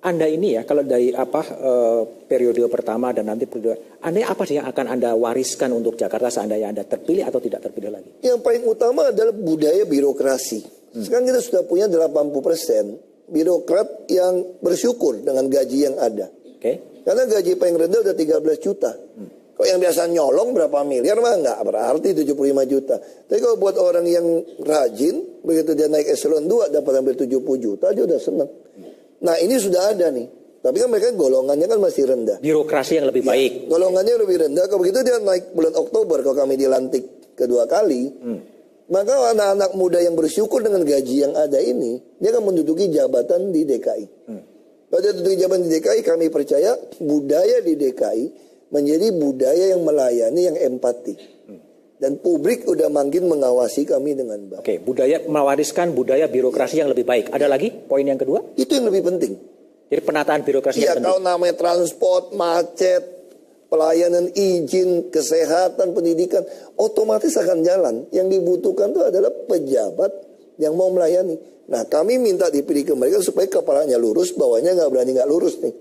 Anda ini ya, kalau dari periode pertama dan nanti periode, Anda apa sih yang akan Anda wariskan untuk Jakarta seandainya Anda terpilih atau tidak terpilih lagi? Yang paling utama adalah budaya birokrasi. Sekarang kita sudah punya 80% birokrat yang bersyukur dengan gaji yang ada. Karena gaji paling rendah udah 13 juta. Kalau yang biasa nyolong berapa miliar mah nggak berarti 75 juta. Tapi kalau buat orang yang rajin, begitu dia naik eselon 2 dapat hampir 70 juta, dia udah senang. Nah ini sudah ada nih. Tapi kan mereka golongannya kan masih rendah. Birokrasi yang lebih baik. Golongannya lebih rendah. Kalau begitu dia naik bulan Oktober kalau kami dilantik kedua kali. Maka anak-anak muda yang bersyukur dengan gaji yang ada ini, dia akan menduduki jabatan di DKI. Kalau dia menduduki jabatan di DKI, kami percaya budaya di DKI menjadi budaya yang melayani, yang empati. Dan publik udah makin mengawasi kami dengan baik. Oke, budaya mewariskan budaya birokrasi yang lebih baik. Ada lagi poin yang kedua? Itu yang lebih penting. Jadi penataan birokrasi yang penting. Kalau namanya transport, macet, pelayanan izin, kesehatan, pendidikan, otomatis akan jalan. Yang dibutuhkan itu adalah pejabat yang mau melayani. Nah, kami minta dipilih ke mereka supaya kepalanya lurus, bawahnya nggak berani nggak lurus nih.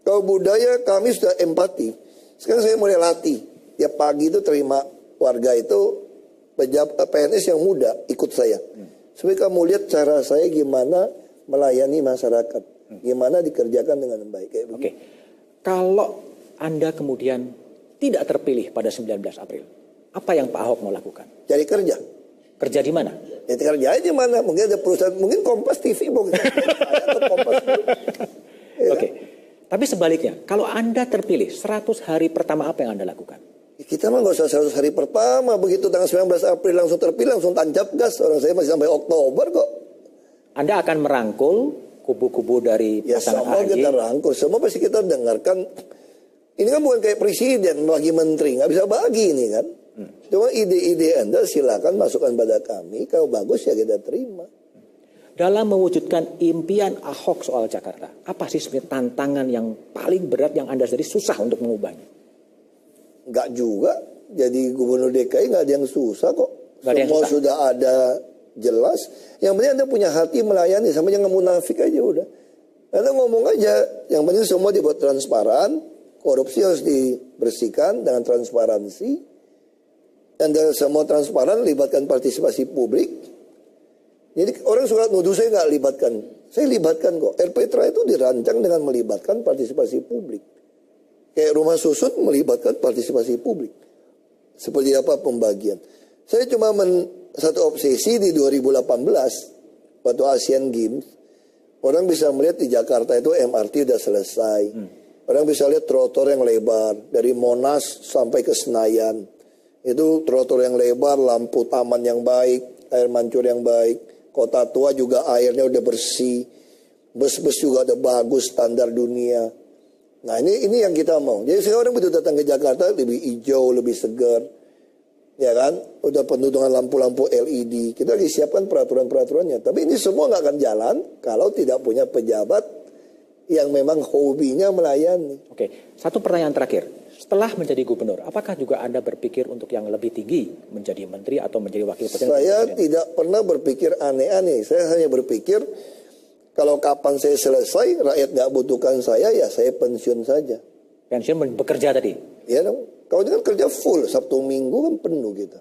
Kalau budaya kami sudah empati. Sekarang saya mulai latih. Tiap pagi itu terima warga itu pejabat PNS yang muda ikut saya. Supaya kamu lihat cara saya gimana melayani masyarakat. Gimana dikerjakan dengan baik. Kayak Oke. Kalau Anda kemudian tidak terpilih pada 19 April, apa yang Pak Ahok mau lakukan? Cari kerja. Kerja di mana? Ya kerja aja di mana? Mungkin ada perusahaan, mungkin Kompas TV mungkin. Oke. Tapi sebaliknya, kalau Anda terpilih 100 hari pertama apa yang Anda lakukan? Kita mah nggak usah 100 hari pertama. Begitu tanggal 19 April langsung terpilih, langsung tancap gas. Orang saya masih sampai Oktober kok. Anda akan merangkul kubu-kubu dari pasangan semua AHY? kita rangkul. Semua pasti kita dengarkan. Ini kan bukan kayak presiden bagi menteri. Nggak bisa bagi ini kan. Cuma ide-ide Anda silakan masukkan pada kami. Kalau bagus ya kita terima. Dalam mewujudkan impian Ahok soal Jakarta, apa sih sebenarnya tantangan yang paling berat yang Anda sendiri susah untuk mengubahnya? Enggak juga. Jadi gubernur DKI nggak ada yang susah kok. Semua sudah ada jelas. Yang penting Anda punya hati melayani. Sama jangan munafik aja udah. Anda ngomong aja. Yang penting semua dibuat transparan. Korupsi harus dibersihkan dengan transparansi. Dan semua transparan libatkan partisipasi publik. Jadi orang suka nuduh saya nggak libatkan. Saya libatkan kok. RPTRA itu dirancang dengan melibatkan partisipasi publik. Kayak rumah susun melibatkan partisipasi publik. Seperti apa pembagian. Saya cuma satu obsesi di 2018 waktu Asian Games. Orang bisa melihat di Jakarta itu MRT udah selesai. Orang bisa lihat trotoar yang lebar dari Monas sampai ke Senayan. Itu trotoar yang lebar, lampu taman yang baik, air mancur yang baik. Kota tua juga airnya udah bersih. Bus-bus juga udah bagus standar dunia. Nah ini yang kita mau. Jadi sekarang orang begitu datang ke Jakarta lebih hijau, lebih segar. Ya kan? Udah penuh dengan lampu-lampu LED. Kita lagi siapkan peraturan-peraturannya. Tapi ini semua nggak akan jalan kalau tidak punya pejabat yang memang hobinya melayani. Oke, satu pertanyaan terakhir. Setelah menjadi gubernur, apakah juga Anda berpikir untuk yang lebih tinggi menjadi menteri atau menjadi wakil presiden? Saya tidak pernah berpikir aneh-aneh. Saya hanya berpikir kalau kapan saya selesai, rakyat nggak butuhkan saya, ya saya pensiun saja. Pensiun bekerja tadi? Ya dong. Kalau dia kan kerja full, Sabtu Minggu kan penuh kita.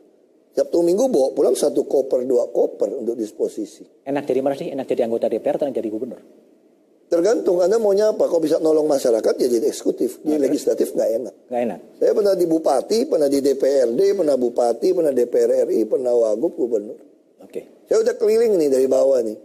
Sabtu Minggu bawa pulang 1 koper, 2 koper untuk disposisi. Enak jadi mana sih? Enak jadi anggota DPR atau jadi gubernur? Tergantung Anda maunya apa. Kalau bisa nolong masyarakat ya jadi eksekutif. Di legislatif nggak enak. Nggak enak. Saya pernah di bupati, pernah di DPRD, pernah bupati, pernah DPR RI, pernah wagub, gubernur. Oke. Saya udah keliling nih dari bawah nih.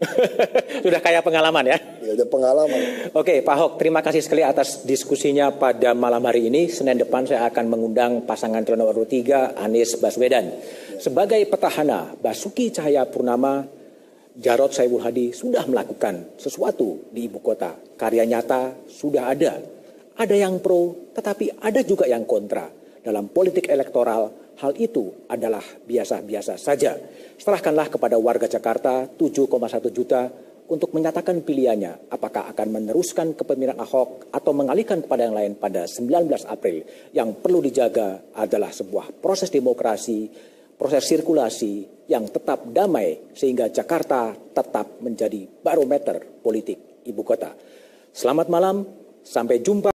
Sudah kaya pengalaman ya? Ya udah pengalaman. Oke, Pak Ahok, terima kasih sekali atas diskusinya pada malam hari ini. Senin depan saya akan mengundang pasangan calon nomor 3, Anies Baswedan. Sebagai petahana, Basuki Cahayapurnama, Jarod Saiful Hadi sudah melakukan sesuatu di ibu kota. Karya nyata sudah ada. Ada yang pro, tetapi ada juga yang kontra. Dalam politik elektoral, hal itu adalah biasa-biasa saja. Serahkanlah kepada warga Jakarta 7,1 juta untuk menyatakan pilihannya. Apakah akan meneruskan kepemimpinan Ahok atau mengalihkan kepada yang lain pada 19 April. Yang perlu dijaga adalah sebuah proses demokrasi, proses sirkulasi yang tetap damai sehingga Jakarta tetap menjadi barometer politik ibu kota. Selamat malam, sampai jumpa.